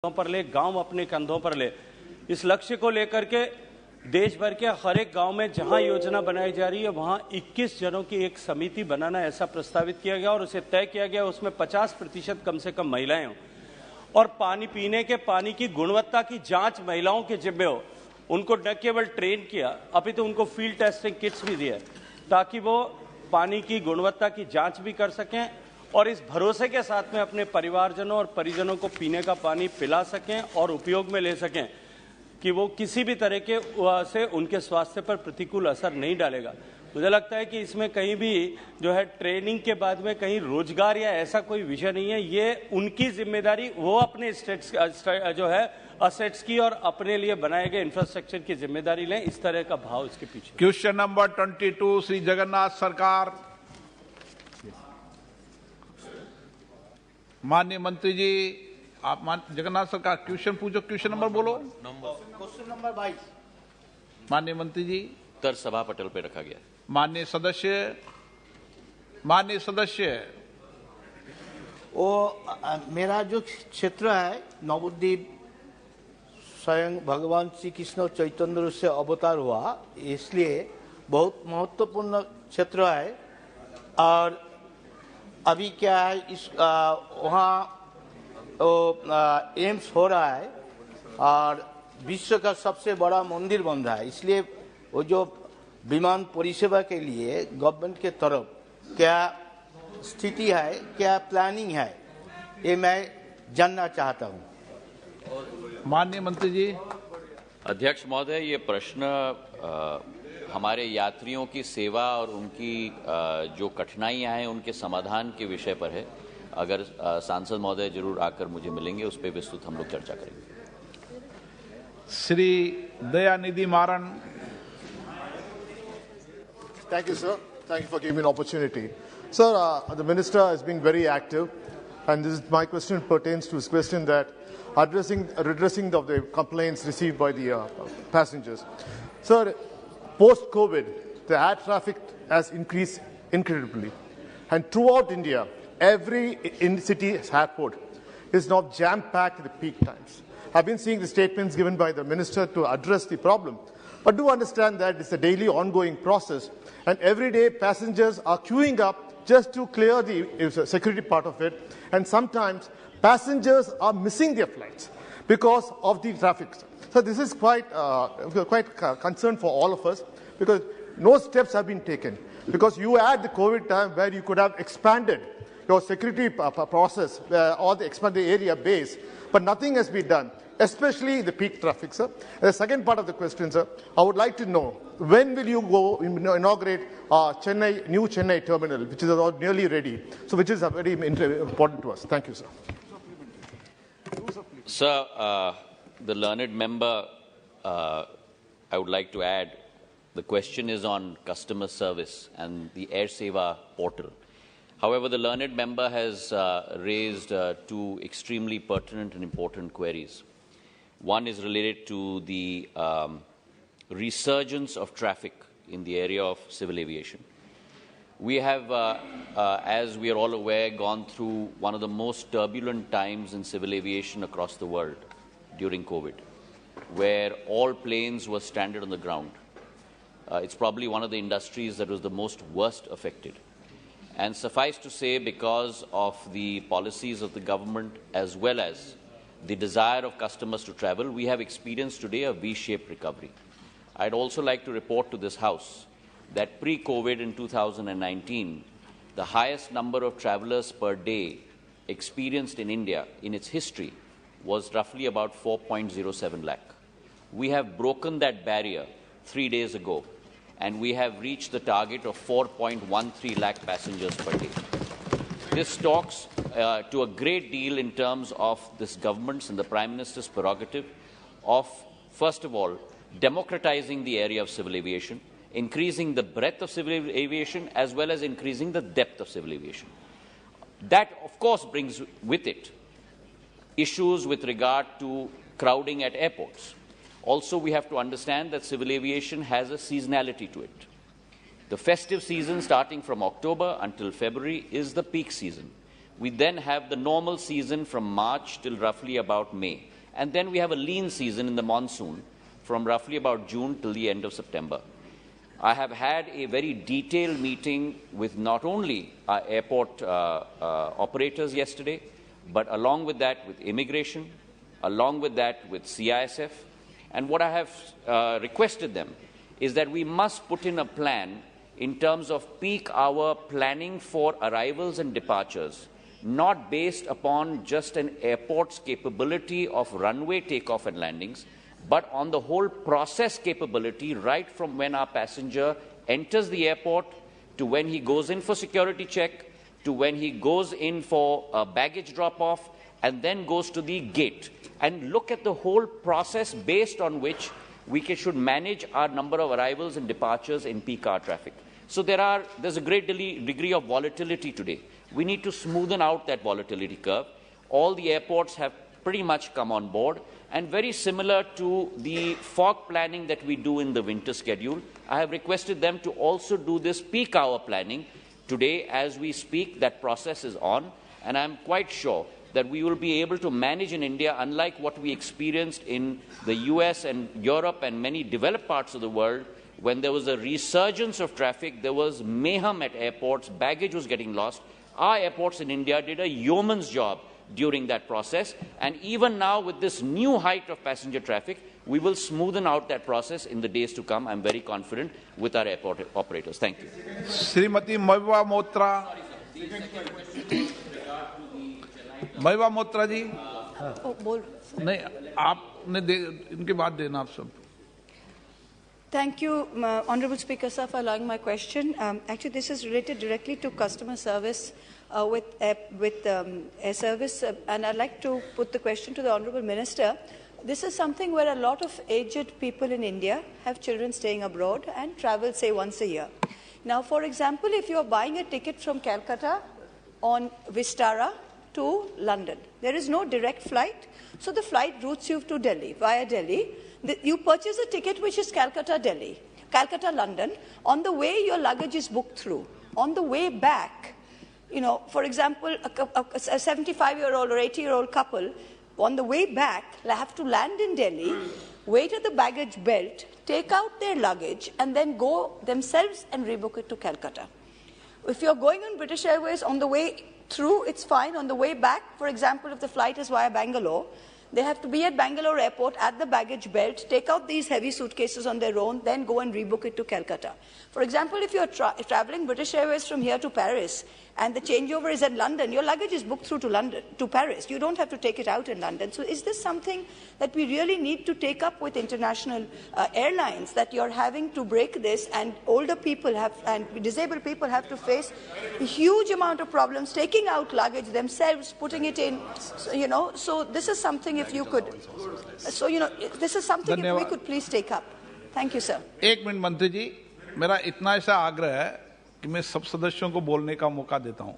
पर ले, गांव अपने कंधों पर ले। इस लक्ष्य को लेकर के देश भर के हर एक गांव में जहां योजना बनाई जा रही है वहां 21 जनों की एक समिति बनाना ऐसा प्रस्तावित किया गया और उसे तय किया गया उसमें 50% कम से कम महिलाएं हों और पानी पीने के पानी की गुणवत्ता की जांच महिलाओं के जिम्मे हो। उनको न केवल ट्रेन किया, अभी तो उनको फील्ड टेस्टिंग किट्स भी दिए ताकि वो पानी की गुणवत्ता की जांच भी कर सकें और इस भरोसे के साथ में अपने परिवारजनों और परिजनों को पीने का पानी पिला सकें और उपयोग में ले सकें कि वो किसी भी तरह के से उनके स्वास्थ्य पर प्रतिकूल असर नहीं डालेगा। मुझे लगता है कि इसमें कहीं भी जो है ट्रेनिंग के बाद में कहीं रोजगार या ऐसा कोई विषय नहीं है। ये उनकी जिम्मेदारी, वो अपने स्टेट्स जो है असेट्स की और अपने लिए बनाए गए इंफ्रास्ट्रक्चर की जिम्मेदारी लें। इस तरह का भाव इसके पीछे। क्वेश्चन नंबर 22 श्री जगन्नाथ सरकार। माननीय मंत्री जी, आप जगन्नाथ सरकार क्वेश्चन पूछो। क्वेश्चन नंबर बोलो। क्वेश्चन नंबर 22 माननीय मंत्री जी। उत्तर सभा पटल पे रखा गया। माननीय सदस्य वो मेरा जो क्षेत्र है नवद्वीप स्वयं भगवान श्री कृष्ण चैतन्य रूप से अवतार हुआ, इसलिए बहुत महत्वपूर्ण क्षेत्र है। और अभी क्या है, इस वहाँ एम्स हो रहा है और विश्व का सबसे बड़ा मंदिर बन रहा है, इसलिए वो जो विमान परिसेवा के लिए गवर्नमेंट के तरफ क्या स्थिति है, क्या प्लानिंग है, ये मैं जानना चाहता हूँ। माननीय मंत्री जी। अध्यक्ष महोदय, ये प्रश्न हमारे यात्रियों की सेवा और उनकी जो कठिनाइयां हैं उनके समाधान के विषय पर है। अगर सांसद महोदय जरूर आकर मुझे मिलेंगे, उस पर विस्तृत हम लोग चर्चा करेंगे। Shri Dayanidhi Maran. Thank you, sir. Thank you for giving me an opportunity. Sir, the minister has been very active, and my question pertains to his question that redressing of the complaints received by the passengers. Sir, post-COVID, the air traffic has increased incredibly, and throughout India, every in-city airport is now jam-packed at the peak times. I've been seeing the statements given by the minister to address the problem, but do understand that it's a daily ongoing process, and every day passengers are queuing up just to clear the security part of it, and sometimes passengers are missing their flights because of the traffic. So this is quite concern for all of us, because no steps have been taken. Because you had the COVID time where you could have expanded your security process or expand the area base, but nothing has been done, especially the peak traffic, sir. And the second part of the question, sir, I would like to know, when will you go inaugurate new Chennai terminal, which is nearly ready, so which is very important to us. Thank you, sir. Sir, the learned member, I would like to add, the question is on customer service and the Air Seva portal. However, the learned member has raised two extremely pertinent and important queries. One is related to the resurgence of traffic in the area of civil aviation. We have, as we are all aware, gone through one of the most turbulent times in civil aviation across the world during COVID, where all planes were stranded on the ground. It's probably one of the industries that was the most worst affected. And suffice to say, because of the policies of the government as well as the desire of customers to travel, we have experienced today a V-shaped recovery. I'd also like to report to this House that pre-COVID in 2019, the highest number of travelers per day experienced in India in its history was roughly about 4.07 lakh. We have broken that barrier 3 days ago, and we have reached the target of 4.13 lakh passengers per day. This talks to a great deal in terms of this government's and the Prime Minister's prerogative of, first of all, democratizing the area of civil aviation, increasing the breadth of civil aviation as well as increasing the depth of civil aviation. That, of course, brings with it issues with regard to crowding at airports. Also, we have to understand that civil aviation has a seasonality to it. The festive season starting from October until February is the peak season. We then have the normal season from March till roughly about May. And then we have a lean season in the monsoon from roughly about June till the end of September. I have had a very detailed meeting with not only our airport operators yesterday, but along with that with immigration, along with that with CISF. And what I have requested them is that we must put in a plan in terms of peak hour planning for arrivals and departures, not based upon just an airport's capability of runway takeoff and landings, but on the whole process capability, right from when our passenger enters the airport to when he goes in for security check, to when he goes in for a baggage drop-off, and then goes to the gate. And look at the whole process based on which we should manage our number of arrivals and departures in peak hour traffic. So there's a great degree of volatility today. We need to smoothen out that volatility curve. All the airports have pretty much come on board, and very similar to the fog planning that we do in the winter schedule, I have requested them to also do this peak hour planning. Today, as we speak, that process is on, and I'm quite sure that we will be able to manage in India, unlike what we experienced in the US and Europe and many developed parts of the world. When there was a resurgence of traffic, there was mayhem at airports, baggage was getting lost. Our airports in India did a yeoman's job during that process, and even now with this new height of passenger traffic, we will smoothen out that process in the days to come. I'm very confident with our airport operators. Thank you. Srimati Mahua Motra. Mahua Motra ji. नहीं, आपने इनके बाद देना आप सब. Thank you, Honourable Speaker, sir, for allowing my question. Actually, this is related directly to customer service with air service, and I'd like to put the question to the Honourable Minister. This is something where a lot of aged people in India have children staying abroad and travel, say, once a year. Now, for example, if you're buying a ticket from Calcutta on Vistara to London, there is no direct flight, so the flight routes you to Delhi, via Delhi. You purchase a ticket which is Calcutta-Delhi, Calcutta-London. On the way, your luggage is booked through. On the way back, for example, a 75-year-old or 80-year-old couple, on the way back, they have to land in Delhi, wait at the baggage belt, take out their luggage, and then go themselves and rebook it to Calcutta. If you're going on British Airways, on the way through, it's fine. On the way back, for example, if the flight is via Bangalore, they have to be at Bangalore airport at the baggage belt, take out these heavy suitcases on their own, then go and rebook it to Calcutta. For example, if you're traveling British Airways from here to Paris and the changeover is at London, your luggage is booked through to Paris. You don't have to take it out in London. So is this something that we really need to take up with international airlines, that you're having to break this, and older people and disabled people have to face a huge amount of problems taking out luggage themselves, putting it in, so this is something if you could, this is something if we could please take up. Thank you, sir. एक minute मंत्री जी, मेरा इतना ऐसा आग्रह है कि मैं सब सदस्यों को बोलने का मौका देता हूं,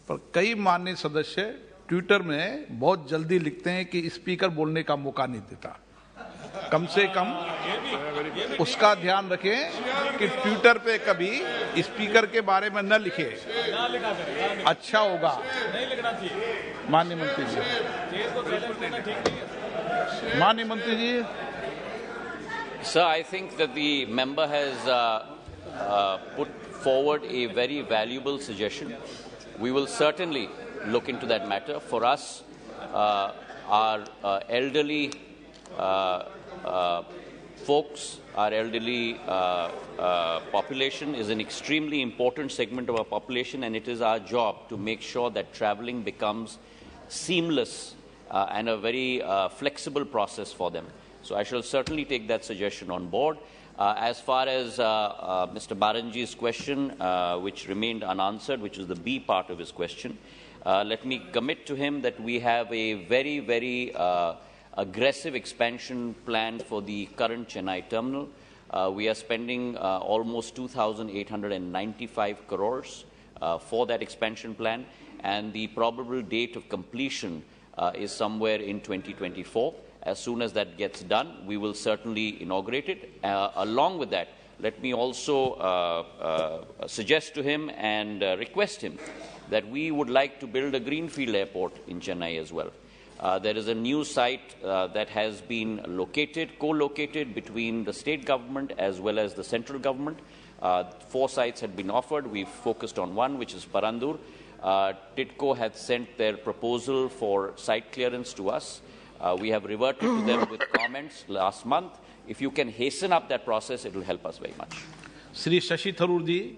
पर कई माननीय सदस्य ट्विटर में बहुत जल्दी लिखते हैं कि स्पीकर बोलने का मौका नहीं देता. कम से कम उसका ध्यान रखें कि ट्विटर पे कभी स्पीकर के बारे में न लिखे. अच्छा होगा. माननीय मंत्री जी. माननीय मंत्री जी. Sir, I think that the member has put forward a very valuable suggestion. We will certainly look into that matter. For us, our elderly folks, our elderly population is an extremely important segment of our population, and it is our job to make sure that traveling becomes seamless and a very flexible process for them. So I shall certainly take that suggestion on board. As far as Mr. Baranji's question, which remained unanswered, which is the B part of his question, let me commit to him that we have a very, very aggressive expansion plan for the current Chennai terminal. We are spending almost 2,895 crores for that expansion plan, and the probable date of completion is somewhere in 2024. As soon as that gets done, we will certainly inaugurate it. Along with that, let me also suggest to him and request him that we would like to build a greenfield airport in Chennai as well. There is a new site that has been co-located between the state government as well as the central government. 4 sites had been offered. We've focused on one, which is Parandur. TIDCO had sent their proposal for site clearance to us. We have reverted to them with comments last month. If you can hasten up that process, it will help us very much. Shri Shashi Tharoor ji.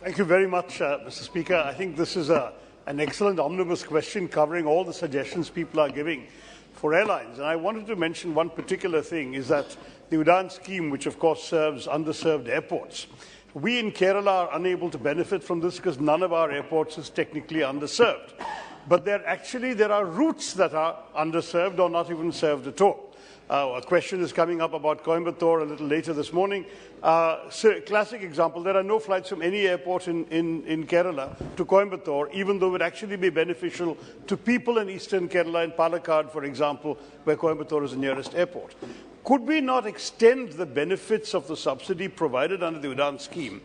Thank you very much, Mr. Speaker. I think this is an excellent omnibus question covering all the suggestions people are giving for airlines. And I wanted to mention one particular thing, is that the UDAN scheme, which of course serves underserved airports, we in Kerala are unable to benefit from this because none of our airports is technically underserved. But there are routes that are underserved or not even served at all. A question is coming up about Coimbatore a little later this morning. So classic example, there are no flights from any airport in Kerala to Coimbatore, even though it would actually be beneficial to people in eastern Kerala, in Palakkad, for example, where Coimbatore is the nearest airport. Could we not extend the benefits of the subsidy provided under the UDAN scheme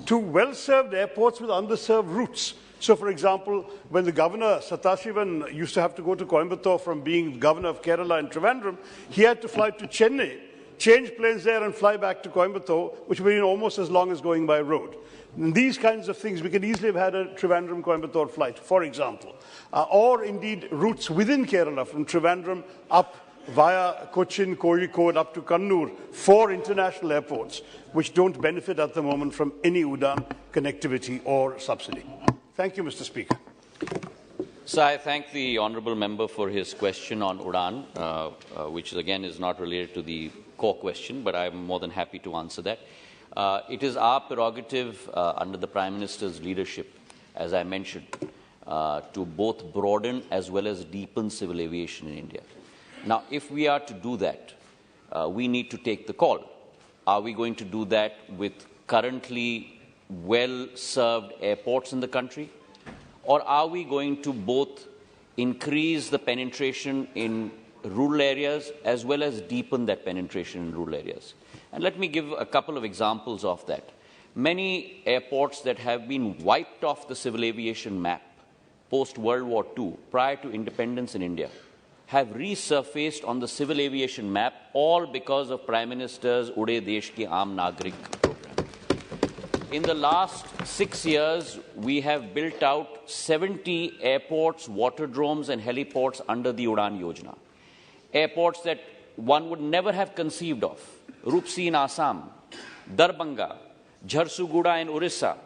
to well-served airports with underserved routes? So, for example, when the governor, Sathasivan, used to have to go to Coimbatore from being governor of Kerala and Trivandrum, he had to fly to Chennai, change planes there and fly back to Coimbatore, which would be almost as long as going by road. And these kinds of things, we could easily have had a Trivandrum-Coimbatore flight, for example. Or indeed routes within Kerala, from Trivandrum up via Cochin, Kozhikode up to Kannur, 4 international airports, which don't benefit at the moment from any UDAN connectivity or subsidy. Thank you, Mr. Speaker. So I thank the honourable member for his question on UDAN, which again is not related to the core question, but I'm more than happy to answer that. It is our prerogative under the Prime Minister's leadership, as I mentioned, to both broaden as well as deepen civil aviation in India. Now, if we are to do that, we need to take the call. Are we going to do that with currently well-served airports in the country? Or are we going to both increase the penetration in rural areas as well as deepen that penetration in rural areas? And let me give a couple of examples of that. Many airports that have been wiped off the civil aviation map post-World War II, prior to independence in India, have resurfaced on the civil aviation map, all because of Prime Minister's Ude Desh Ki Aam Nagrik program. In the last 6 years, we have built out 70 airports, waterdromes and heliports under the UDAN Yojana. Airports that one would never have conceived of. Rupsi in Assam, Darbhanga, Jharsuguda in Orissa,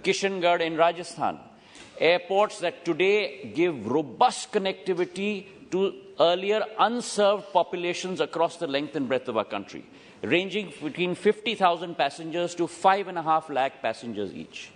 Kishangarh in Rajasthan. Airports that today give robust connectivity to earlier unserved populations across the length and breadth of our country, ranging between 50,000 passengers to 5.5 lakh passengers each.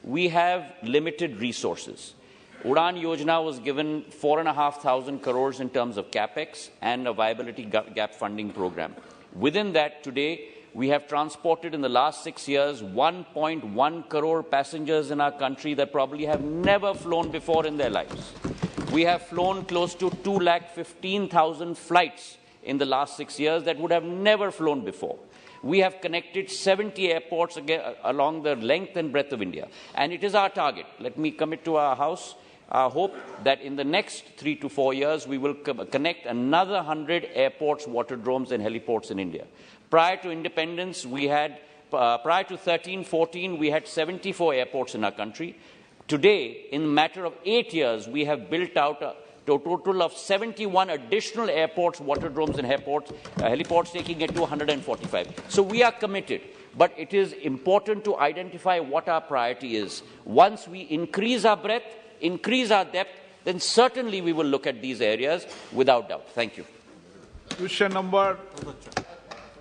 We have limited resources. UDAN Yojana was given 4,500 crores in terms of capex and a viability gap funding program. Within that, today, we have transported in the last 6 years 1.1 crore passengers in our country that probably have never flown before in their lives. We have flown close to 2,15,000 flights in the last 6 years that would have never flown before. We have connected 70 airports along the length and breadth of India. And it is our target. Let me commit to our House, our hope that in the next 3 to 4 years, we will connect another 100 airports, waterdromes and heliports in India. Prior to independence, prior to 13-14, we had 74 airports in our country. Today, in a matter of 8 years, we have built out a total of 71 additional airports, waterdromes and heliports, taking it to 145. So we are committed, but it is important to identify what our priority is. Once we increase our breadth, increase our depth, then certainly we will look at these areas without doubt. Thank you. Question number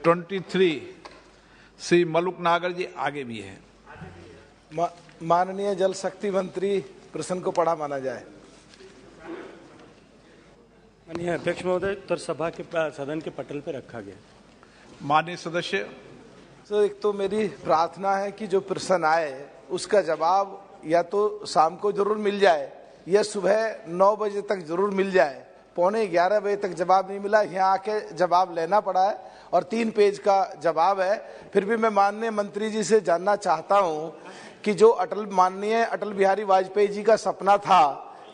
23, Shri Maluk नागर जी आगे भी है. माननीय जल शक्ति मंत्री प्रश्न को पढ़ा माना जाए. माननीय अध्यक्ष महोदय, उत्तर सभा के सदन के पटल पर रखा गया. माननीय सदस्य. तो एक तो मेरी प्रार्थना है कि जो प्रश्न आए उसका जवाब या तो शाम को जरूर मिल जाए या सुबह 9 बजे तक जरूर मिल जाए. 11:15 बजे तक जवाब नहीं मिला, यहाँ आके जवाब लेना पड़ा है और 3 पेज का जवाब है. फिर भी मैं माननीय मंत्री जी से जानना चाहता हूँ कि जो माननीय अटल बिहारी वाजपेयी जी का सपना था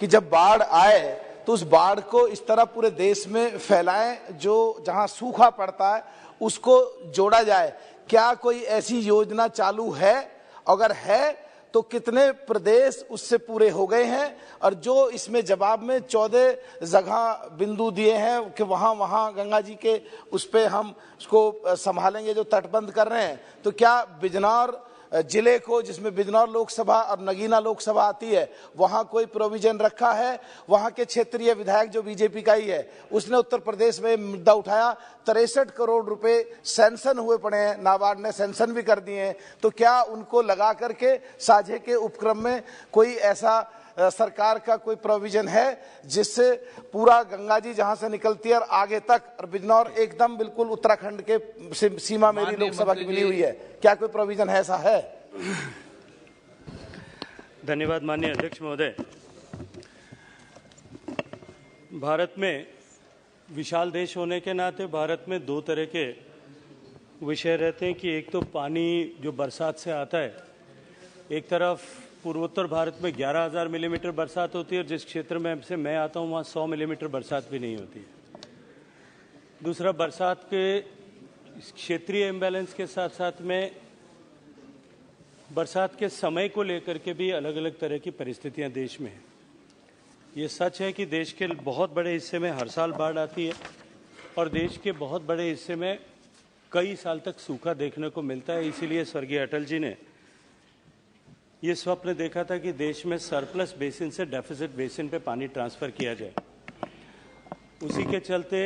कि जब बाढ़ आए तो उस बाढ़ को इस तरह पूरे देश में फैलाएं जो जहां सूखा पड़ता है उसको जोड़ा जाए। क्या कोई ऐसी योजना चालू है? अगर है तो कितने प्रदेश उससे पूरे हो गए हैं? और जो इसमें जवाब में 14 जगह बिंदु दिए हैं कि वहां वहां गंगा जी के उस पे हम उसको संभालेंगे जो तटबंध कर रहे हैं, तो क्या बिजनौर जिले को, जिसमें बिजनौर लोकसभा और नगीना लोकसभा आती है, वहां कोई प्रोविजन रखा है? वहां के क्षेत्रीय विधायक जो बीजेपी का ही है, उसने उत्तर प्रदेश में मुद्दा उठाया, 63 करोड़ रुपए सैंक्शन हुए पड़े हैं, नाबार्ड ने सैंक्शन भी कर दिए हैं। तो क्या उनको लगा करके साझे के उपक्रम में कोई ऐसा सरकार का कोई प्रोविजन है जिससे पूरा गंगा जी जहां से निकलती है और आगे तक, और बिजनौर एकदम बिल्कुल उत्तराखंड के सीमा मेरी लोकसभा की मिली हुई है, क्या कोई प्रोविजन है? ऐसा है? धन्यवाद माननीय अध्यक्ष महोदय। भारत में विशाल देश होने के नाते भारत में दो तरह के विषय रहते हैं कि एक तो पानी जो बरसात से आता है, एक तरफ पूर्वोत्तर भारत में 11,000 मिलीमीटर बरसात होती है और जिस क्षेत्र में से मैं आता हूँ वहाँ 100 मिलीमीटर बरसात भी नहीं होती है। दूसरा, बरसात के क्षेत्रीय इम्बैलेंस के साथ साथ में बरसात के समय को लेकर के भी अलग अलग तरह की परिस्थितियाँ देश में हैं। ये सच है कि देश के बहुत बड़े हिस्से में हर साल बाढ़ आती है और देश के बहुत बड़े हिस्से में कई साल तक सूखा देखने को मिलता है। इसीलिए स्वर्गीय अटल जी ने ये स्वप्न देखा था कि देश में सरप्लस बेसिन से डेफिसिट बेसिन पे पानी ट्रांसफर किया जाए। उसी के चलते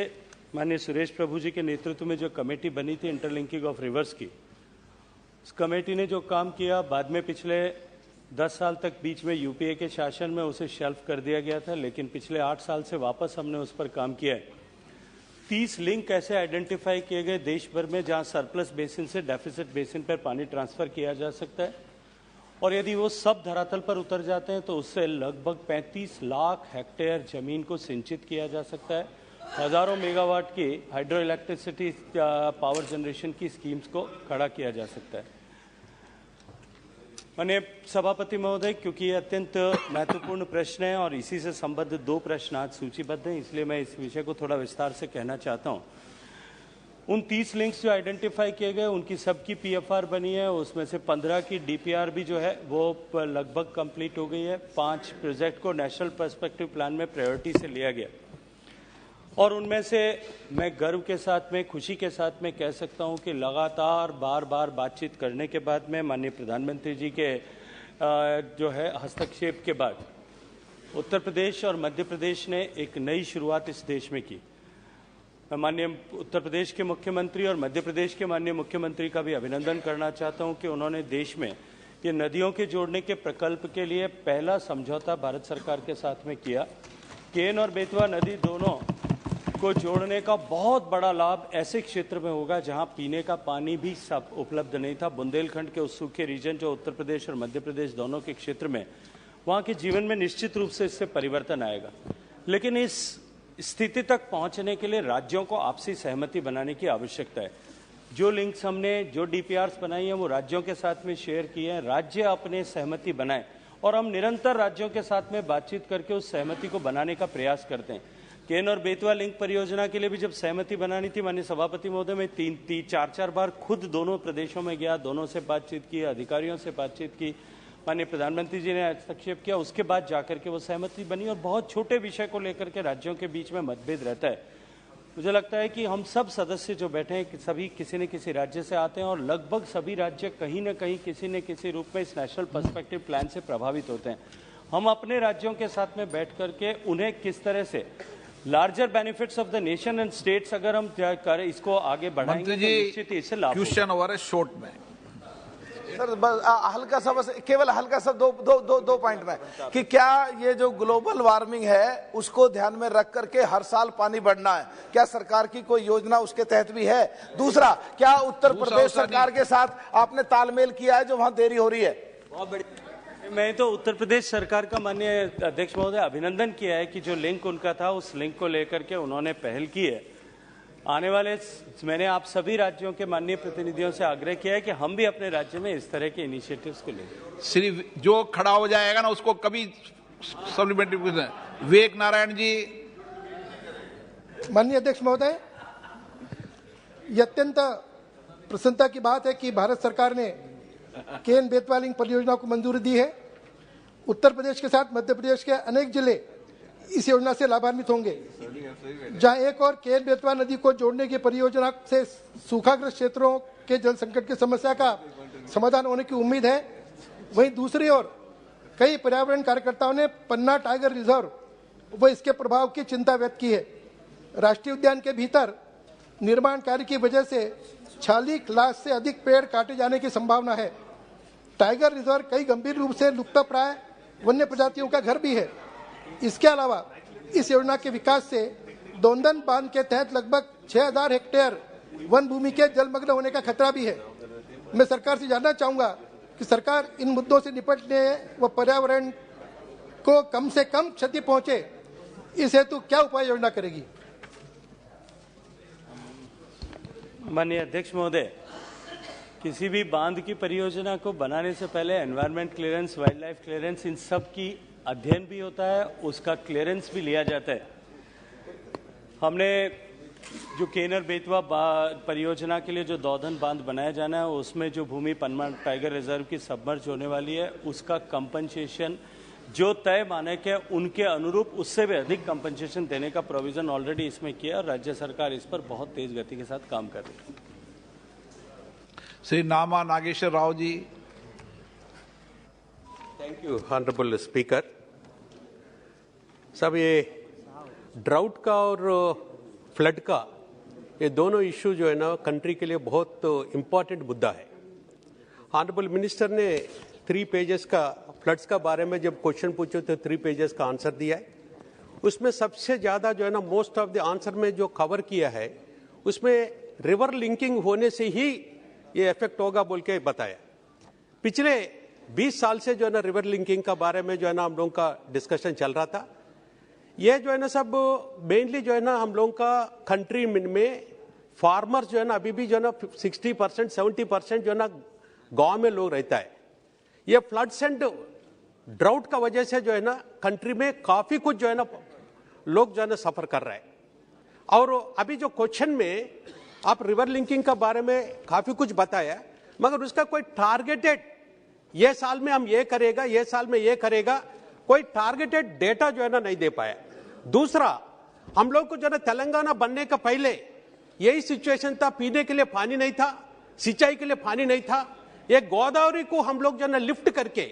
माननीय सुरेश प्रभु जी के नेतृत्व में जो कमेटी बनी थी इंटरलिंकिंग ऑफ रिवर्स की, उस कमेटी ने जो काम किया, बाद में पिछले 10 साल तक बीच में यूपीए के शासन में उसे शेल्फ कर दिया गया था, लेकिन पिछले 8 साल से वापस हमने उस पर काम किया है। 30 लिंक ऐसे आइडेंटिफाई किए गए देश भर में जहां सरप्लस बेसिन से डेफिसिट बेसिन पर पानी ट्रांसफर किया जा सकता है, और यदि वो सब धरातल पर उतर जाते हैं तो उससे लगभग 35 लाख हेक्टेयर जमीन को सिंचित किया जा सकता है। हजारों मेगावाट की हाइड्रो इलेक्ट्रिसिटी पावर जनरेशन की स्कीम्स को खड़ा किया जा सकता है। माननीय सभापति महोदय, क्योंकि ये अत्यंत महत्वपूर्ण प्रश्न है और इसी से संबद्ध 2 प्रश्न आज सूचीबद्ध हैं, इसलिए मैं इस विषय को थोड़ा विस्तार से कहना चाहता हूँ। उन 30 लिंक्स जो आइडेंटिफाई किए गए उनकी सबकी पीएफआर बनी है, उसमें से 15 की डीपीआर भी जो है वो लगभग कंप्लीट हो गई है। 5 प्रोजेक्ट को नेशनल पर्सपेक्टिव प्लान में प्रायोरिटी से लिया गया और उनमें से मैं गर्व के साथ में, खुशी के साथ में कह सकता हूं कि लगातार बार बार बातचीत करने के बाद में माननीय प्रधानमंत्री जी के जो है हस्तक्षेप के बाद उत्तर प्रदेश और मध्य प्रदेश ने एक नई शुरुआत इस देश में की। मैं माननीय उत्तर प्रदेश के मुख्यमंत्री और मध्य प्रदेश के माननीय मुख्यमंत्री का भी अभिनंदन करना चाहता हूं कि उन्होंने देश में ये नदियों के जोड़ने के प्रकल्प के लिए पहला समझौता भारत सरकार के साथ में किया। केन और बेतवा नदी दोनों को जोड़ने का बहुत बड़ा लाभ ऐसे क्षेत्र में होगा जहां पीने का पानी भी सब उपलब्ध नहीं था। बुंदेलखंड के उस सूखे रीजन जो उत्तर प्रदेश और मध्य प्रदेश दोनों के क्षेत्र में, वहां के जीवन में निश्चित रूप से इससे परिवर्तन आएगा। लेकिन इस स्थिति तक पहुंचने के लिए राज्यों को आपसी सहमति बनाने की आवश्यकता है। जो लिंक्स हमने, जो डीपीआर्स बनाई हैं वो राज्यों के साथ में शेयर किए हैं। राज्य अपने सहमति बनाएं और हम निरंतर राज्यों के साथ में बातचीत करके उस सहमति को बनाने का प्रयास करते हैं। केन और बेतवा लिंक परियोजना के लिए भी जब सहमति बनानी थी माननीय सभापति महोदय, मैं 3-4 बार खुद दोनों प्रदेशों में गया, दोनों से बातचीत की, अधिकारियों से बातचीत की, माननीय प्रधानमंत्री जी ने हस्तक्षेप किया, उसके बाद जाकर के वो सहमति बनी। और बहुत छोटे विषय को लेकर के राज्यों के बीच में मतभेद रहता है। मुझे लगता है कि हम सब सदस्य जो बैठे हैं सभी किसी न किसी राज्य से आते हैं और लगभग सभी राज्य कहीं न कहीं किसी न किसी रूप में इस नेशनल पर्सपेक्टिव प्लान से प्रभावित होते हैं। हम अपने राज्यों के साथ में बैठ करके उन्हें किस तरह से larger benefits of the nation and states अगर हम करें, इसको आगे बढ़ाएंगे तो निश्चित ही इससे लाभ होगा। क्वेश्चन ओवर है शॉर्ट में सर, बस हल्का सा, बस केवल हल्का सा दो पॉइंट में कि क्या ये जो ग्लोबल वार्मिंग है उसको ध्यान में रख करके हर साल पानी बढ़ना है, क्या सरकार की कोई योजना उसके तहत भी है? दूसरा, क्या उत्तर प्रदेश सरकार के साथ आपने तालमेल किया है जो वहां देरी हो रही है? बहुत बड़ी, मैं तो उत्तर प्रदेश सरकार का माननीय अध्यक्ष महोदय अभिनंदन किया है कि जो लिंक उनका था उस लिंक को लेकर के उन्होंने पहल की है। आने वाले मैंने आप सभी राज्यों के माननीय प्रतिनिधियों से आग्रह किया है कि हम भी अपने राज्य में इस तरह के इनिशिएटिव्स को लें। सिर्फ जो खड़ा हो जाएगा ना उसको कभी सप्लीमेंट्री क्वेश्चन विवेक नारायण जी। माननीय अध्यक्ष महोदय, ये अत्यंत प्रसन्नता की बात है कि भारत सरकार ने केन बेतवा लिंक परियोजना को मंजूरी दी है। उत्तर प्रदेश के साथ मध्य प्रदेश के अनेक जिले इस योजना से लाभान्वित होंगे। जहां एक और केन बेतवा नदी को जोड़ने की परियोजना से सूखाग्रस्त क्षेत्रों के जल संकट की समस्या का समाधान होने की उम्मीद है, वहीं दूसरी ओर कई पर्यावरण कार्यकर्ताओं ने पन्ना टाइगर रिजर्व व इसके प्रभाव की चिंता व्यक्त की है। राष्ट्रीय उद्यान के भीतर निर्माण कार्य की वजह से 46 लाख से अधिक पेड़ काटे जाने की संभावना है। टाइगर रिजर्व कई गंभीर रूप से लुप्तप्राय वन्य प्रजातियों का घर भी है। इसके अलावा इस योजना के विकास से दोंदन बांध के तहत लगभग 6000 हेक्टेयर वन भूमि के जलमग्न होने का खतरा भी है। मैं सरकार से जानना चाहूंगा कि सरकार इन मुद्दों से निपटने व पर्यावरण को कम से कम क्षति पहुंचे, इस हेतु क्या उपाय योजना करेगी? माननीय अध्यक्ष महोदय, किसी भी बांध की परियोजना को बनाने से पहले environment clearance, wildlife clearance, इन सब की अध्ययन भी होता है, उसका क्लियरेंस भी लिया जाता है। हमने जो केनर बेतवा परियोजना के लिए जो दौधन बांध बनाया जाना है, उसमें जो भूमि पन्ना टाइगर रिजर्व की सबमर्ज होने वाली है, उसका कंपनसेशन जो तय मानक है उनके अनुरूप उससे भी अधिक कंपनसेशन देने का प्रोविजन ऑलरेडी इसमें किया और राज्य सरकार इस पर बहुत तेज गति के साथ काम कर रही है। श्री नामा Nageshwar Rao ji. Thank you honourable speaker साहब, ये ड्राउट का और फ्लड का ये दोनों इशू जो है ना कंट्री के लिए बहुत इम्पोर्टेंट मुद्दा है। ऑनरेबल मिनिस्टर ने 3 पेजेस का फ्लड्स का बारे में जब क्वेश्चन पूछे तो 3 पेजेस का आंसर दिया है। उसमें सबसे ज्यादा जो है ना मोस्ट ऑफ द आंसर में जो कवर किया है उसमें रिवर लिंकिंग होने से ही ये इफेक्ट होगा बोल के बताया। पिछले 20 साल से जो है ना रिवर लिंकिंग का बारे में जो है ना हम लोगों का डिस्कशन चल रहा था। ये जो है ना सब मेनली जो है ना हम लोगों का कंट्री में फार्मर्स जो है ना अभी भी जो है ना 60% 70% जो है ना गांव में लोग रहता है। ये फ्लड्स एंड ड्राउट का वजह से जो है ना कंट्री में काफी कुछ जो है ना लोग जो है ना सफर कर रहा है। और अभी जो क्वेश्चन में आप रिवर लिंकिंग का बारे में काफी कुछ बताया, मगर उसका कोई टारगेटेड ये साल में हम ये करेगा, ये साल में ये करेगा, कोई टारगेटेड डेटा जो है ना नहीं दे पाया। दूसरा, हम लोग को जो है ना तेलंगाना बनने का पहले यही सिचुएशन था, पीने के लिए पानी नहीं था, सिंचाई के लिए पानी नहीं था। एक गोदावरी को हम लोग जो है ना लिफ्ट करके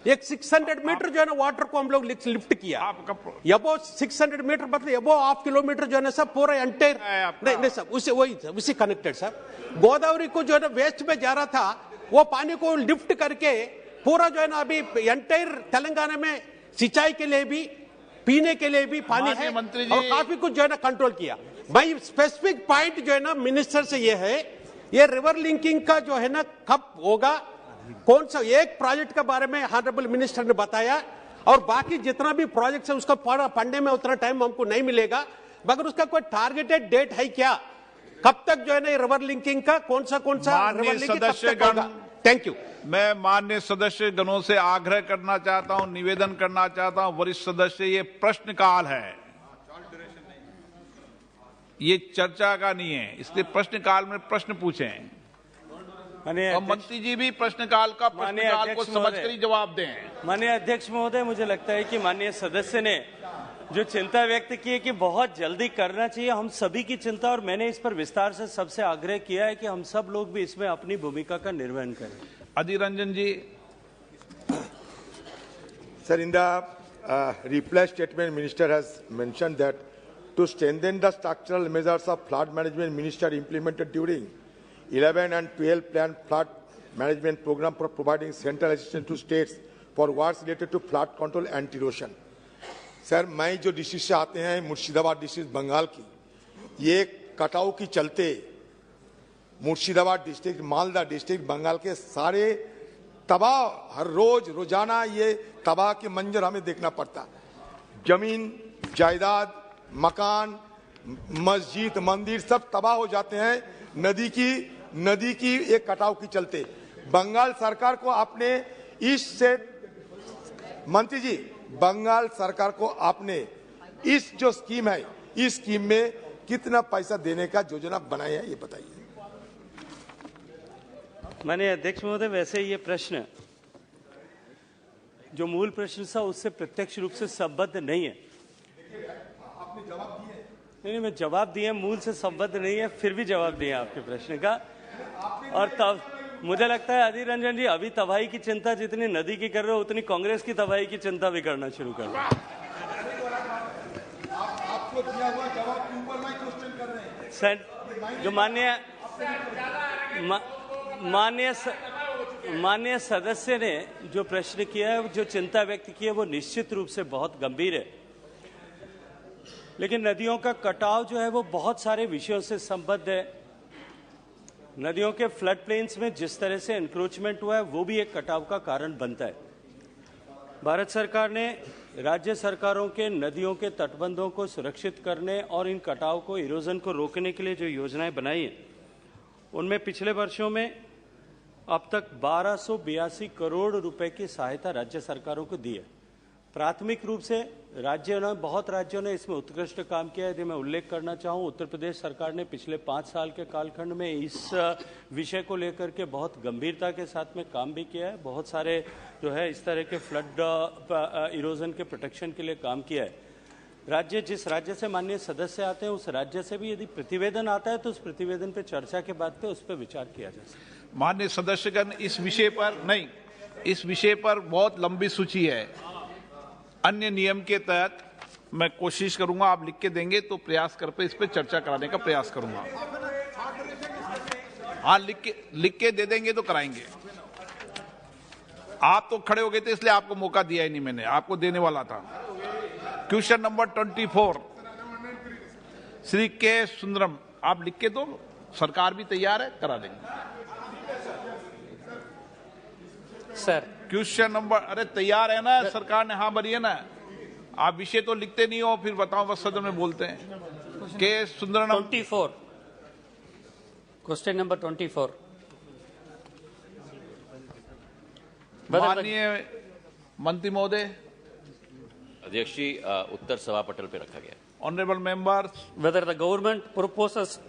एक 600 मीटर जो है ना वाटर को हम लोग लिफ्ट किया। अबो 600 मीटर मतलब अबो 1/2 किलोमीटर जो है ना सब पूरा एंटायर नहीं सब उसी कनेक्टेड सब गोदावरी को जो है ना वेस्ट में जा रहा था, वो पानी को लिफ्ट करके पूरा जो है ना अभी एंटायर तेलंगाना में सिंचाई के लिए भी पीने के लिए भी पानी है और काफी कुछ जो है ना कंट्रोल किया। भाई स्पेसिफिक पॉइंट जो है ना मिनिस्टर से ये है, ये रिवर लिंकिंग का जो है ना कब होगा, कौन सा एक प्रोजेक्ट के बारे में ऑनरेबल मिनिस्टर ने बताया और बाकी जितना भी प्रोजेक्ट है उसका पढ़ने में उतना टाइम हमको नहीं मिलेगा, मगर उसका कोई टारगेटेड डेट है क्या, कब तक जो है ना रिवर लिंकिंग का कौन सा रिवर लिंकिंग होगा? Thank you. मैं माननीय सदस्य गणों से आग्रह करना चाहता हूं, निवेदन करना चाहता हूं, वरिष्ठ सदस्य ये प्रश्नकाल है, ये चर्चा का नहीं है, इसलिए प्रश्नकाल में प्रश्न पूछें और मंत्री जी भी प्रश्नकाल को समझकर ही जवाब दें। माननीय अध्यक्ष महोदय, मुझे लगता है कि माननीय सदस्य ने जो चिंता व्यक्त की है कि बहुत जल्दी करना चाहिए, हम सभी की चिंता, और मैंने इस पर विस्तार से सबसे आग्रह किया है कि हम सब लोग भी इसमें अपनी भूमिका का निर्वहन करें। अधीर रंजन जी। Sir, in the reply statement, Minister has mentioned that to strengthen the structural measures of flood management, Minister implemented during 11 and 12 planned flood management program for providing central assistance to states for works related to flood control and erosion. Sir, मैं जो district से आते हैं, Murshidabad district Bengal की, ये कटाव की चलते मुर्शिदाबाद डिस्ट्रिक्ट, मालदा डिस्ट्रिक्ट, बंगाल के सारे तबाह, हर रोज रोजाना ये तबाह के मंजर हमें देखना पड़ता। जमीन जायदाद, मकान, मस्जिद, मंदिर सब तबाह हो जाते हैं नदी की एक कटाव की चलते। बंगाल सरकार को आपने इससे मंत्री जी बंगाल सरकार को आपने इस जो स्कीम है, इस स्कीम में कितना पैसा देने का योजना बनाई है, ये बताइए। माननीय अध्यक्ष महोदय, वैसे ये प्रश्न जो मूल प्रश्न था उससे प्रत्यक्ष रूप से संबद्ध नहीं है। आपने जवाब दिए? नहीं, मैं जवाब दिए, मूल से संबद्ध नहीं है, फिर भी जवाब दिए आपके प्रश्न का। और तब मुझे लगता है अधीर रंजन जी, अभी तबाही की चिंता जितनी नदी की कर रहे हो उतनी कांग्रेस की तबाही की चिंता भी करना शुरू कर दो। आपको दिया हुआ जवाब के ऊपर मैं क्वेश्चन कर रहे हैं सर, जो माननीय सदस्य ने जो प्रश्न किया है, जो चिंता व्यक्त की है, वो निश्चित रूप से बहुत गंभीर है। लेकिन नदियों का कटाव जो है वो बहुत सारे विषयों से संबद्ध है। नदियों के फ्लड प्लेन्स में जिस तरह से एनक्रोचमेंट हुआ है वो भी एक कटाव का कारण बनता है। भारत सरकार ने राज्य सरकारों के नदियों के तटबंधों को सुरक्षित करने और इन कटाव को, इरोजन को रोकने के लिए जो योजनाएं बनाई हैं, उनमें पिछले वर्षों में अब तक 1282 करोड़ रुपए की सहायता राज्य सरकारों को दी है। प्राथमिक रूप से बहुत राज्यों ने इसमें उत्कृष्ट काम किया है। यदि मैं उल्लेख करना चाहूँ, उत्तर प्रदेश सरकार ने पिछले 5 साल के कालखंड में इस विषय को लेकर के बहुत गंभीरता के साथ में काम भी किया है। बहुत सारे जो है इस तरह के फ्लड इरोजन के प्रोटेक्शन के लिए काम किया है। जिस राज्य से माननीय सदस्य आते हैं, उस राज्य से भी यदि प्रतिवेदन आता है तो उस प्रतिवेदन पर चर्चा के बाद पे उस पर विचार किया जा सकता है। माननीय सदस्यगण, इस विषय पर बहुत लंबी सूची है। अन्य नियम के तहत मैं कोशिश करूंगा, आप लिख के देंगे तो प्रयास कर पे इस पे चर्चा कराने का प्रयास करूंगा। हाँ, लिख के दे देंगे तो कराएंगे। आप तो खड़े हो गए थे इसलिए आपको मौका दिया ही नहीं, मैंने आपको देने वाला था। क्वेश्चन नंबर 24, श्री के सुंदरम, आप लिख के दो, सरकार भी तैयार है, करा देंगे। सर, क्वेश्चन नंबर, अरे तैयार है ना, सरकार ने हाँ भरी है ना। आप विषय तो लिखते नहीं हो, फिर बताओ बस सदन में बोलते हैं। के सुंदरम 24, क्वेश्चन नंबर 24। माननीय मंत्री महोदय। अध्यक्ष जी, उत्तर सभा पटल पे रखा गया। Honourable members, Whether the government proposes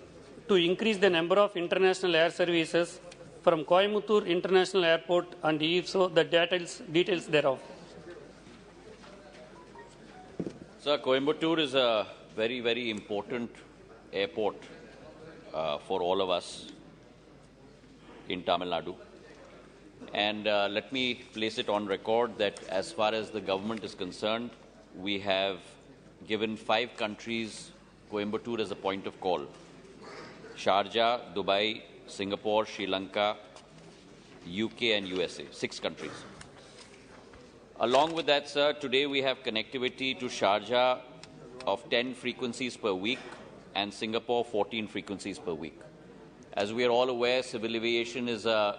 to increase the number of international air services from Coimbatore International Airport, and if so, the details thereof. Sir, Coimbatore is a very, very important airport for all of us in Tamil Nadu. And let me place it on record that as far as the government is concerned, we have given 5 countries Coimbatore as a point of call: Sharjah, Dubai, Singapore, Sri Lanka, UK and USA, 6 countries. Along with that, sir, today we have connectivity to Sharjah of 10 frequencies per week and Singapore 14 frequencies per week. As we are all aware, civil aviation is an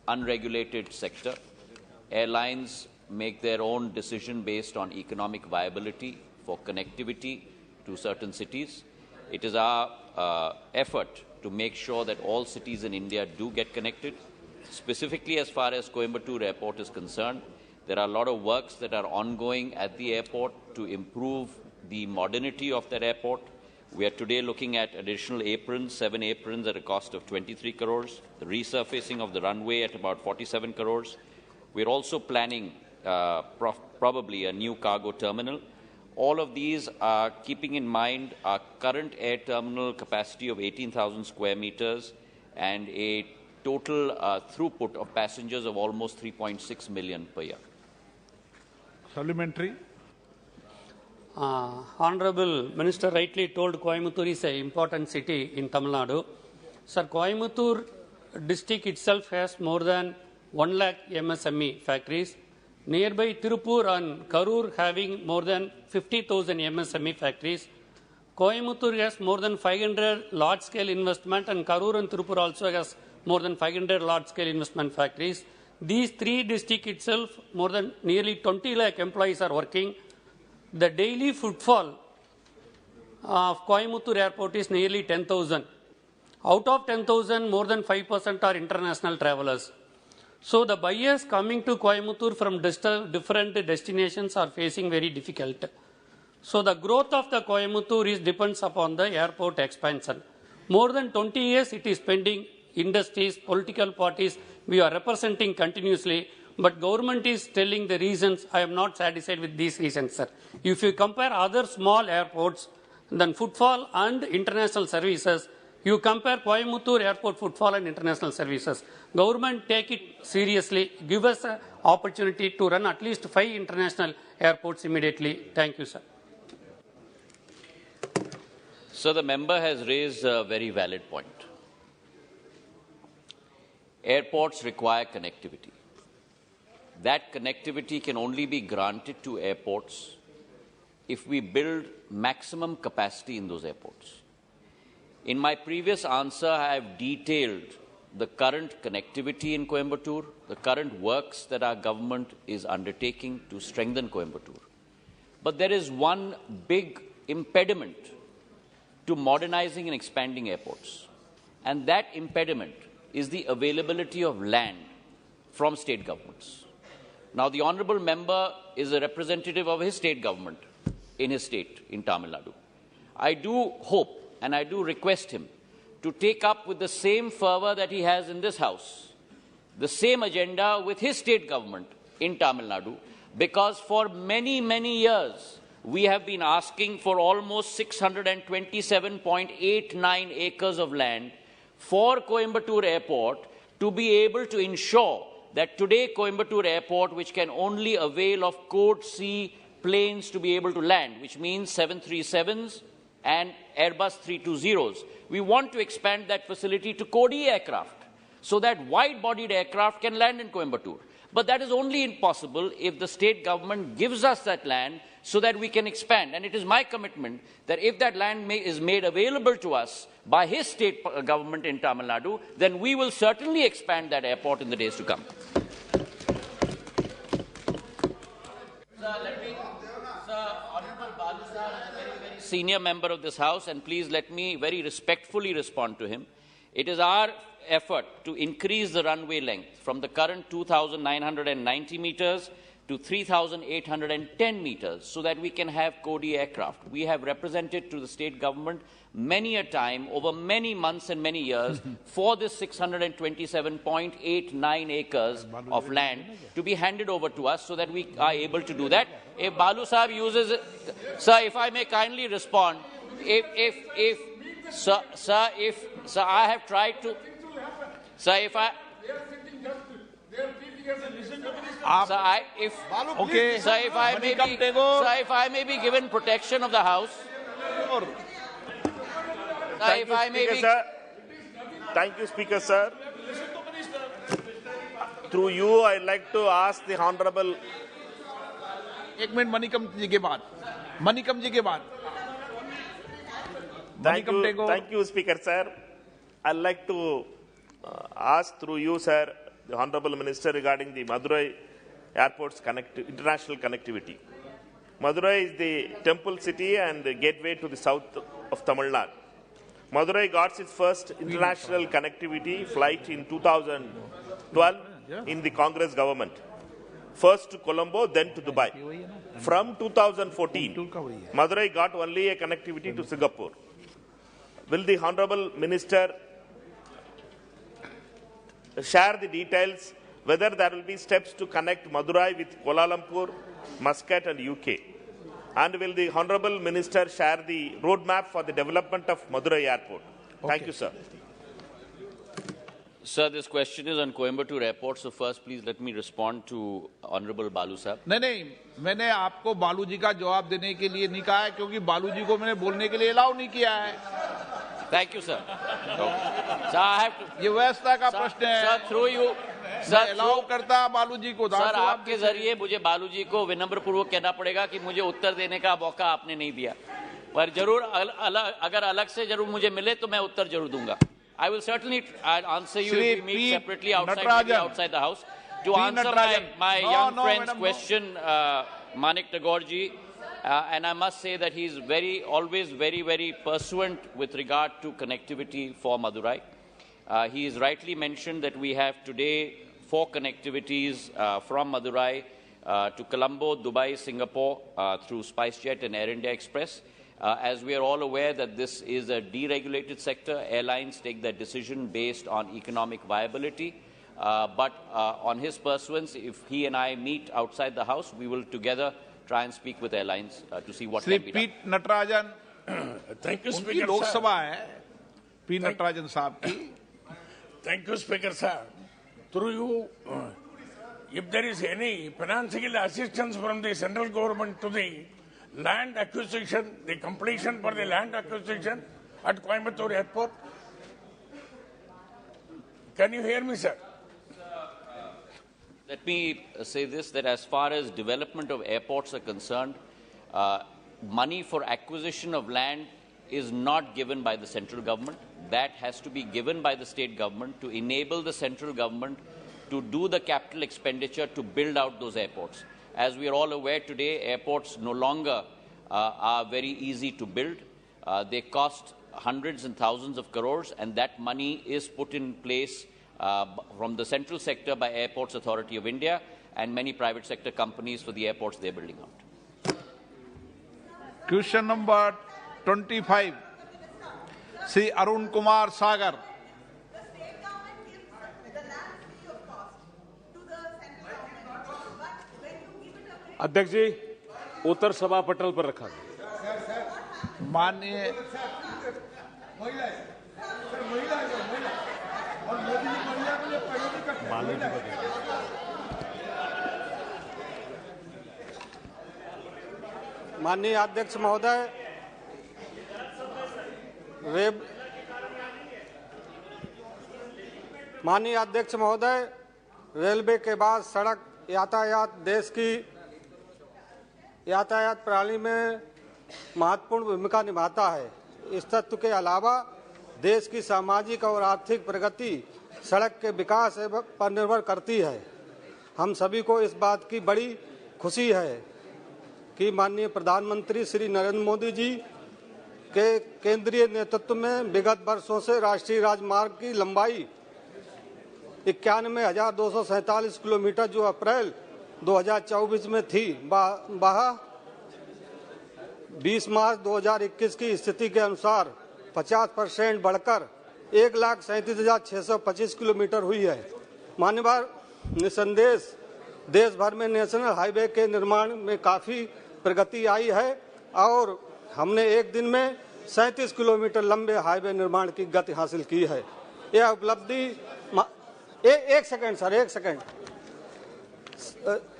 unregulated sector. Airlines make their own decision based on economic viability for connectivity to certain cities. It is our effort to make sure that all cities in India do get connected. Specifically, as far as Coimbatore Airport is concerned, there are a lot of works that are ongoing at the airport to improve the modernity of that airport. We are today looking at additional aprons, 7 aprons at a cost of 23 crores, the resurfacing of the runway at about 47 crores. We're also planning probably a new cargo terminal. All of these are keeping in mind our current air terminal capacity of 18,000 square meters and a total throughput of passengers of almost 3.6 million per year. Supplementary. Honorable Minister rightly told Coimbatore is an important city in Tamil Nadu. Sir, Coimbatore district itself has more than 1 lakh MSME factories. Nearby Tirupur and Karur having more than 50,000 MSME factories. Coimbatore has more than 500 large-scale investment, and Karur and Tirupur also has more than 500 large-scale investment factories. These 3 districts itself, more than nearly 20 lakh employees are working. The daily footfall of Coimbatore Airport is nearly 10,000. Out of 10,000, more than 5% are international travelers. So the buyers coming to Coimbatore from different destinations are facing very difficult. So the growth of the Coimbatore depends upon the airport expansion. More than 20 years it is pending. Industries, political parties, we are representing continuously, but government is telling the reasons. I am not satisfied with these reasons, sir. If you compare other small airports, then footfall and international services, you compare Coimbatore airport footfall and international services. Government take it seriously, give us an opportunity to run at least 5 international airports immediately. Thank you, sir. So the member has raised a very valid point. Airports require connectivity. That connectivity can only be granted to airports if we build maximum capacity in those airports. In my previous answer, I have detailed the current connectivity in Coimbatore, the current works that our government is undertaking to strengthen Coimbatore. But there is one big impediment to modernizing and expanding airports, and that impediment is the availability of land from state governments. Now, the honourable member is a representative of his state government in his state, in Tamil Nadu. I do hope and I do request him to take up with the same fervour that he has in this House, the same agenda with his state government in Tamil Nadu, because for many, many years, we have been asking for almost 627.89 acres of land for Coimbatore Airport to be able to ensure that today Coimbatore Airport, which can only avail of Code C planes to be able to land, which means 737s and Airbus 320s, we want to expand that facility to Code E aircraft so that wide-bodied aircraft can land in Coimbatore. But that is only possible if the state government gives us that land so that we can expand. And it is my commitment that if that land is made available to us by his state government in Tamil Nadu, then we will certainly expand that airport in the days to come. Honourable Balu Sahab is a very, very senior member of this House, and please let me very respectfully respond to him. It is our effort to increase the runway length from the current 2,990 meters to 3,810 meters so that we can have Code E aircraft. We have represented to the state government many a time over many months and many years for this 627.89 acres of land to be handed over to us so that we are able to do that. If Balu Sahab uses it, sir, if I may kindly respond, sir, I have tried to, sir, if I, if I may be given protection of the House. Thank you, Speaker, sir. Through you, I'd like to ask the Honorable. एक minute Manickam जी के बाद Thank you, Speaker, sir. I'd like to ask through you, sir, the Honorable Minister regarding the Madurai Airport's international connectivity. Madurai is the temple city and the gateway to the south of Tamil Nadu. Madurai got its first international connectivity flight in 2012 in the Congress government. First to Colombo, then to Dubai. From 2014, Madurai got only a connectivity to Singapore. Will the Honorable Minister share the details whether there will be steps to connect Madurai with Kuala Lumpur, Muscat and UK? And will the Honorable Minister share the roadmap for the development of Madurai Airport? Thank you, sir. Sir, this question is on Coimbatore Airport. So first, please let me respond to Honorable Balu Sahab. नहीं, मैंने आपको बालू जी का जवाब देने के लिए नहीं कहा है क्योंकि बालू जी को मैंने बोलने के लिए अलाउ नहीं किया है. Thank you, sir. Sir, I have to. ये व्यवस्था का प्रश्न है. Sir, through you. Sir, allow करता बालू जी को. सर, आपके जरिए मुझे बालू जी को विनम्र पूर्वक कहना पड़ेगा कि मुझे उत्तर देने का मौका आपने नहीं दिया. पर जरूर अगर अलग से जरूर मुझे मिले तो मैं उत्तर जरूर दूंगा. I will certainly answer you if we meet separately outside the House. To answer my young friend's question, Manik Tagore-ji, and I must say that he is always very, very pursuant with regard to connectivity for Madurai. He has rightly mentioned that we have today 4 connectivities from Madurai to Colombo, Dubai, Singapore through SpiceJet and Air India Express. As we are all aware that this is a deregulated sector, airlines take their decision based on economic viability. But on his pursuance, if he and I meet outside the House, we will together try and speak with airlines to see what can be done. Pete Natarajan, Thank you, उनकी Speaker, Lok Sabha sir. है, P Natarajan साहब की. Thank you, Speaker, sir. Through you, if there is any financial assistance from the central government to the land acquisition, the completion for the land acquisition at Coimbatore Airport. Can you hear me, sir? Let me say this, that as far as development of airports are concerned, money for acquisition of land is not given by the central government. That has to be given by the state government to enable the central government to do the capital expenditure to build out those airports. As we are all aware today, airports no longer are very easy to build. They cost hundreds and thousands of crores, and that money is put in place from the central sector by Airports Authority of India and many private sector companies for the airports they're building out. Question number 25, Sri Arun Kumar Sagar. अध्यक्ष जी, उत्तर सभा पटल पर रखा माननीय माननीय अध्यक्ष महोदय, माननीय अध्यक्ष महोदय, रेलवे के बाद सड़क यातायात देश की यातायात प्रणाली में महत्वपूर्ण भूमिका निभाता है। इस तत्व के अलावा देश की सामाजिक और आर्थिक प्रगति सड़क के विकास पर निर्भर करती है। हम सभी को इस बात की बड़ी खुशी है कि माननीय प्रधानमंत्री श्री नरेंद्र मोदी जी के केंद्रीय नेतृत्व में विगत वर्षों से राष्ट्रीय राजमार्ग की लंबाई 91,247 किलोमीटर जो अप्रैल 2024 में थी, वह 20 मार्च 2021 की स्थिति के अनुसार 50% बढ़कर 1,37,625 किलोमीटर हुई है। मान्यवर, निसंदेह देश भर में नेशनल हाईवे के निर्माण में काफी प्रगति आई है और हमने एक दिन में 37 किलोमीटर लंबे हाईवे निर्माण की गति हासिल की है। यह उपलब्धि एक सेकंड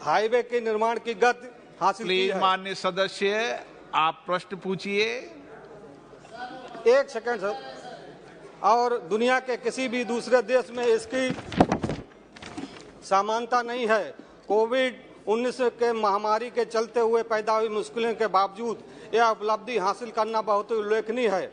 हाईवे के निर्माण की गति हासिल की है। माननीय सदस्य, आप प्रश्न पूछिए। एक सेकंड सर। और दुनिया के किसी भी दूसरे देश में इसकी समानता नहीं है। कोविड-19 के महामारी के चलते हुए पैदा हुई मुश्किलों के बावजूद यह उपलब्धि हासिल करना बहुत उल्लेखनीय है।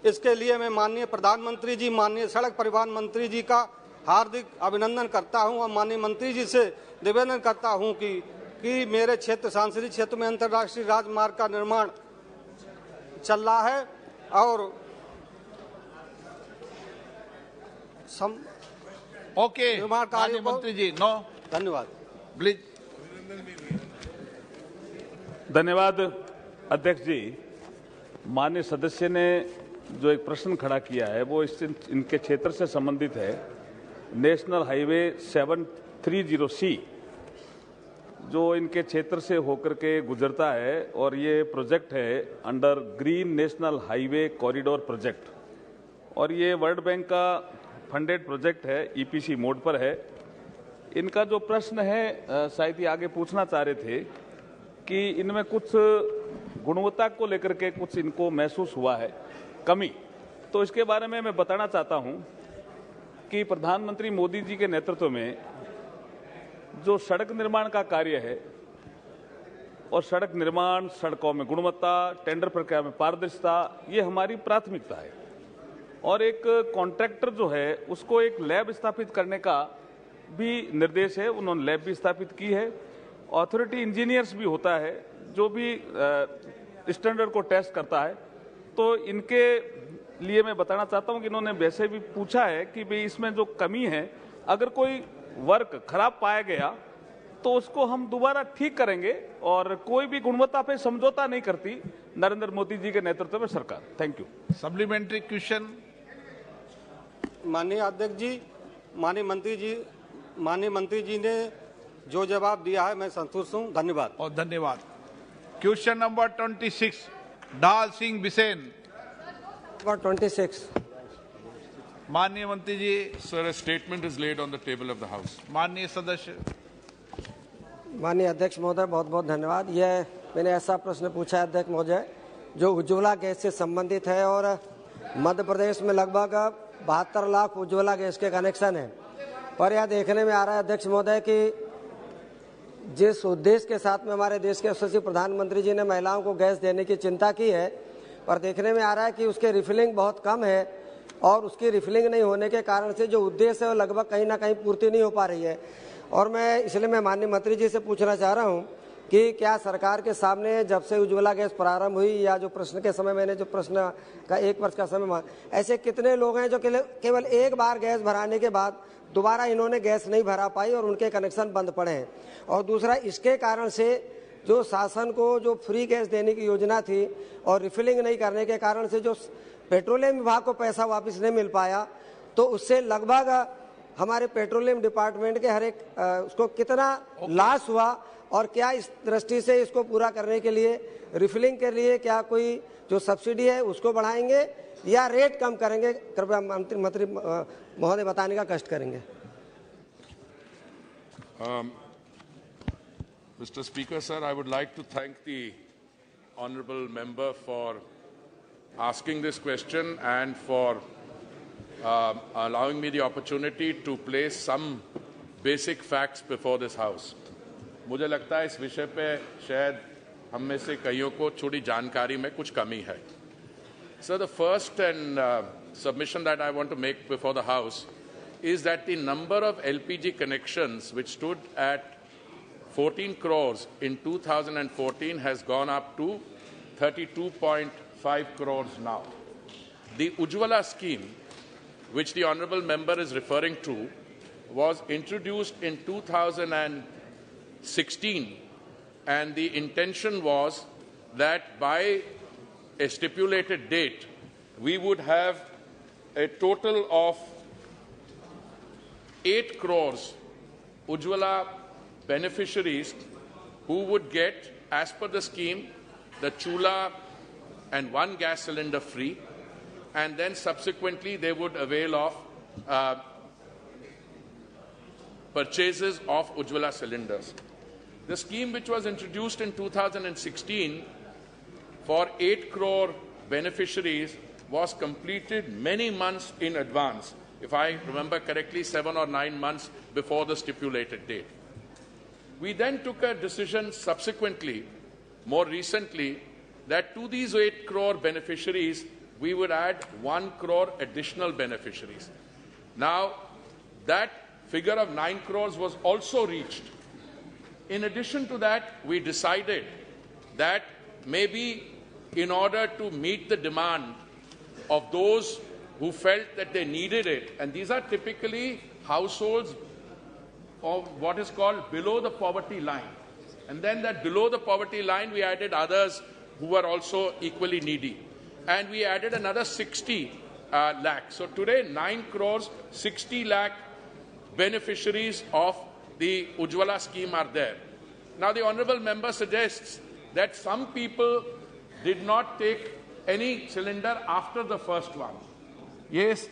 इसके लिए मैं माननीय प्रधानमंत्री जी, माननीय सड़क परिवहन मंत्री जी का हार्दिक अभिनंदन करता हूं और माननीय मंत्री जी से निवेदन करता हूं कि मेरे क्षेत्र, सांसदीय क्षेत्र में अंतर्राष्ट्रीय राजमार्ग का निर्माण चल रहा है और ओके, निर्माण कार्य मंत्री जी, नो, धन्यवाद। प्लीज। धन्यवाद अध्यक्ष जी। माननीय सदस्य ने जो एक प्रश्न खड़ा किया है वो इनके क्षेत्र से संबंधित है। नेशनल हाईवे 730C जो इनके क्षेत्र से होकर के गुजरता है और ये प्रोजेक्ट है under green national highway corridor project और ये वर्ल्ड बैंक का फंडेड प्रोजेक्ट है, ईपीसी मोड पर है। इनका जो प्रश्न है शायद ये आगे पूछना चाह रहे थे कि इनमें कुछ गुणवत्ता को लेकर के कुछ इनको महसूस हुआ है कमी, तो इसके बारे में मैं बताना चाहता हूं कि प्रधानमंत्री मोदी जी के नेतृत्व में जो सड़क निर्माण का कार्य है और सड़क निर्माण, सड़कों में गुणवत्ता, टेंडर प्रक्रिया में पारदर्शिता, ये हमारी प्राथमिकता है। और एक कॉन्ट्रैक्टर जो है उसको एक लैब स्थापित करने का भी निर्देश है, उन्होंने लैब भी स्थापित की है। अथॉरिटी इंजीनियर्स भी होता है जो भी स्टैंडर्ड को टेस्ट करता है। तो इनके लिए मैं बताना चाहता हूं कि इन्होंने वैसे भी पूछा है कि भाई इसमें जो कमी है, अगर कोई वर्क खराब पाया गया तो उसको हम दोबारा ठीक करेंगे और कोई भी गुणवत्ता पे समझौता नहीं करती नरेंद्र मोदी जी के नेतृत्व में सरकार। Thank you. Supplementary question. माननीय अध्यक्ष जी, माननीय मंत्री जी ने जो जवाब दिया है मैं संतुष्ट हूँ। धन्यवाद। और धन्यवाद। क्वेश्चन नंबर 26 डाल सिंह बिसेन। 26। माननीय मंत्री जी। Sir, a statement is laid on the table of the House. माननीय सदस्य। माननीय अध्यक्ष महोदय, बहुत बहुत धन्यवाद। यह मैंने ऐसा प्रश्न पूछा है अध्यक्ष महोदय जो उज्ज्वला गैस से संबंधित है और मध्य प्रदेश में लगभग 72 लाख उज्ज्वला गैस के कनेक्शन हैं। पर यह देखने में आ रहा है अध्यक्ष महोदय कि जिस उद्देश्य के साथ में हमारे देश के यशस्वी प्रधानमंत्री जी ने महिलाओं को गैस देने की चिंता की है, पर देखने में आ रहा है कि उसके रिफिलिंग बहुत कम है और उसकी रिफिलिंग नहीं होने के कारण से जो उद्देश्य है वो लगभग कहीं ना कहीं पूर्ति नहीं हो पा रही है। और मैं इसलिए मैं माननीय मंत्री जी से पूछना चाह रहा हूं कि क्या सरकार के सामने जब से उज्ज्वला गैस प्रारंभ हुई या जो प्रश्न के समय मैंने जो प्रश्न का 1 वर्ष का समय ऐसे कितने लोग हैं जो केवल एक बार गैस भराने के बाद दोबारा इन्होंने गैस नहीं भरा पाई और उनके कनेक्शन बंद पड़े हैं। और दूसरा, इसके कारण से जो शासन को जो फ्री गैस देने की योजना थी और रिफिलिंग नहीं करने के कारण से जो पेट्रोलियम विभाग को पैसा वापस नहीं मिल पाया, तो उससे लगभग हमारे पेट्रोलियम डिपार्टमेंट के हर एक उसको कितना लॉस हुआ और क्या इस दृष्टि से इसको पूरा करने के लिए रिफिलिंग के लिए क्या कोई जो सब्सिडी है उसको बढ़ाएंगे या रेट कम करेंगे? कृपया मंत्री महोदय बताने का कष्ट करेंगे। Mr. Speaker, sir, I would like to thank the honourable member for asking this question and for allowing me the opportunity to place some basic facts before this House. मुझे लगता है इस विषय पे शायद हम में से कईयों को थोड़ी जानकारी में कुछ कमी है। So the first and submission that I want to make before the House is that the number of LPG connections which stood at 14 crores in 2014 has gone up to 32.5 crores now. The Ujjwala scheme, which the honourable member is referring to, was introduced in 2016, and the intention was that by a stipulated date, we would have a total of 8 crores Ujjwala beneficiaries who would get, as per the scheme, the chula and 1 gas cylinder free, and then subsequently they would avail of purchases of Ujjwala cylinders. The scheme, which was introduced in 2016 for 8 crore beneficiaries, was completed many months in advance. If I remember correctly, 7 or 9 months before the stipulated date. We then took a decision subsequently, more recently, that to these 8 crore beneficiaries, we would add 1 crore additional beneficiaries. Now, that figure of 9 crores was also reached. In addition to that, we decided that maybe in order to meet the demand of those who felt that they needed it, and these are typically households of what is called below the poverty line. And then that below the poverty line, we added others who were also equally needy. And we added another 60 lakh. So today, 9 crores, 60 lakh beneficiaries of the Ujjwala scheme are there. Now, the honourable member suggests that some people did not take any cylinder after the first one. Yes,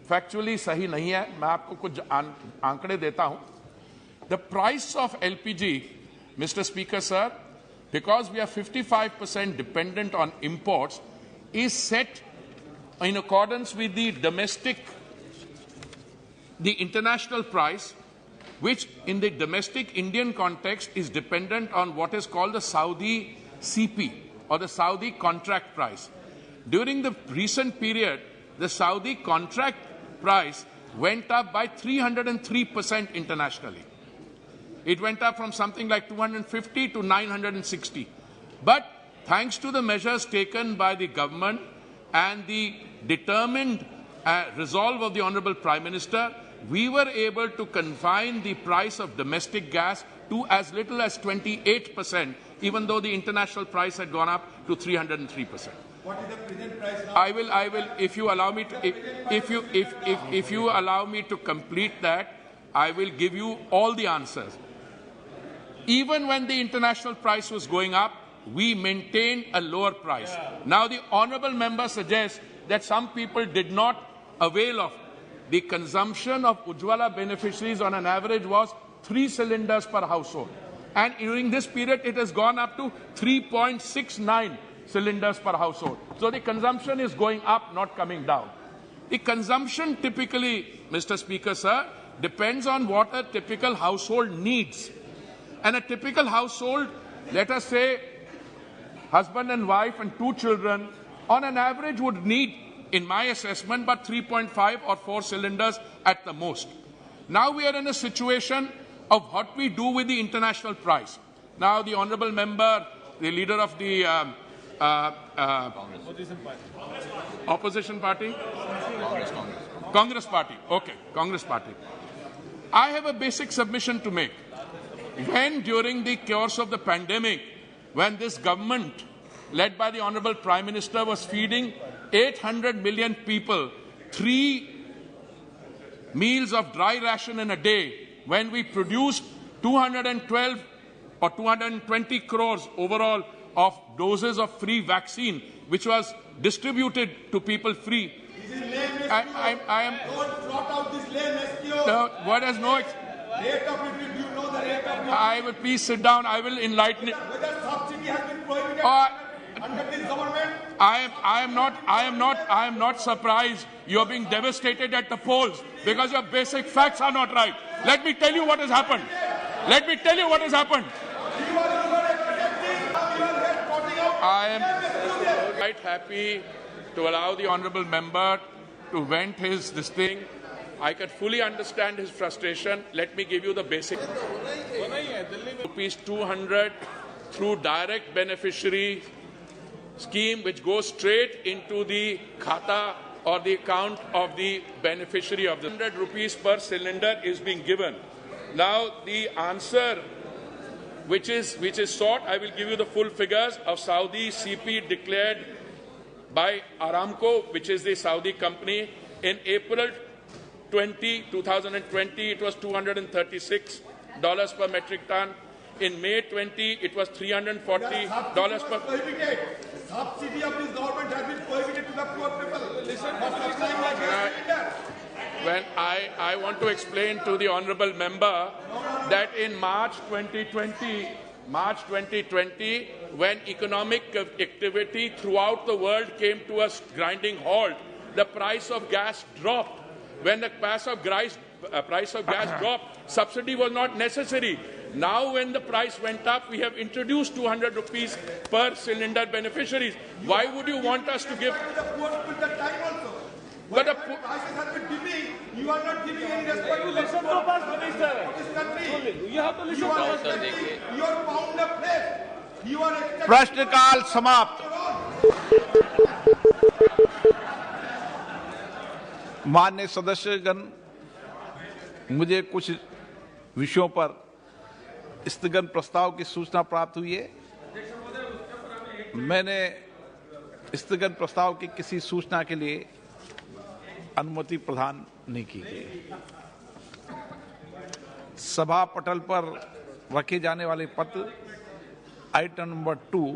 factually sahi nahi hai. मैं आपको कुछ आंकड़े देता हूं. The price of LPG, Mr. Speaker, sir, because we are 55% dependent on imports, is set in accordance with the international price, which in the domestic Indian context is dependent on what is called the Saudi CP, or the Saudi contract price. During the recent period, the Saudi contract price went up by 303% internationally. It went up from something like 250 to 960. But thanks to the measures taken by the government and the determined resolve of the Honourable Prime Minister, we were able to confine the price of domestic gas to as little as 28%, even though the international price had gone up to 303%. What is the present price now? I will, if you allow me to, if you allow me to complete that, I will give you all the answers. Even when the international price was going up, we maintained a lower price. Now the honourable member suggests that some people did not avail of. The consumption of Ujjwala beneficiaries on an average was 3 cylinders per household. And during this period, it has gone up to 3.69 cylinders per household. So the consumption is going up, not coming down. The consumption typically, Mr. Speaker, sir, depends on what a typical household needs. And a typical household, let us say, husband and wife and 2 children, on an average would need, in my assessment, but 3.5 or 4 cylinders at the most. Now we are in a situation of what we do with the international price. Now the honourable member, the leader of the opposition party? Congress party. Okay, Congress party. I have a basic submission to make. When during the course of the pandemic, when this government, led by the Honourable Prime Minister, was feeding 800 million people 3 meals of dry ration in a day, when we produced 212 or 220 crores overall of doses of free vaccine, which was distributed to people free. I am. Don't trot out this lame excuse. What has no? Rate of it, do you know the rate of it? I will please sit down. I will enlighten it. Whether subsidy has been prohibited under this government? I am not surprised you're being devastated at the polls because your basic facts are not right. Let me tell you what has happened. Let me tell you what has happened. I am quite happy to allow the honourable member to vent his this thing. I can fully understand his frustration. Let me give you the basic. Rupees 200 through direct beneficiary scheme, which goes straight into the khata or the account of the beneficiary of the 100 rupees per cylinder is being given. Now the answer which is sought, I will give you the full figures of Saudi CP declared by Aramco, which is the Saudi company. In April 2020, it was $236 per metric ton. In May 20, it was $340 per. Subsidy of this government has been prohibited to the poor people. Listen, when I want to explain to the honourable member that in March 2020, when economic activity throughout the world came to a grinding halt, the price of gas dropped. When the price of gas dropped, subsidy was not necessary. Now when the price went up, we have introduced 200 rupees per cylinder beneficiaries. Why would you want us to give? But the prices have been dipping. You are not giving any respect to listen to us, Minister. this country. You have to listen to us. You are bound a place. You are expecting. प्रश्नकाल समाप्त। माननीय सदस्यगण, मुझे कुछ विषयों पर स्थगन प्रस्ताव की सूचना प्राप्त हुई है। मैंने स्थगन प्रस्ताव की किसी सूचना के लिए अनुमति प्रदान नहीं की गई। सभा पटल पर रखे जाने वाले पत्र आइटम नंबर 2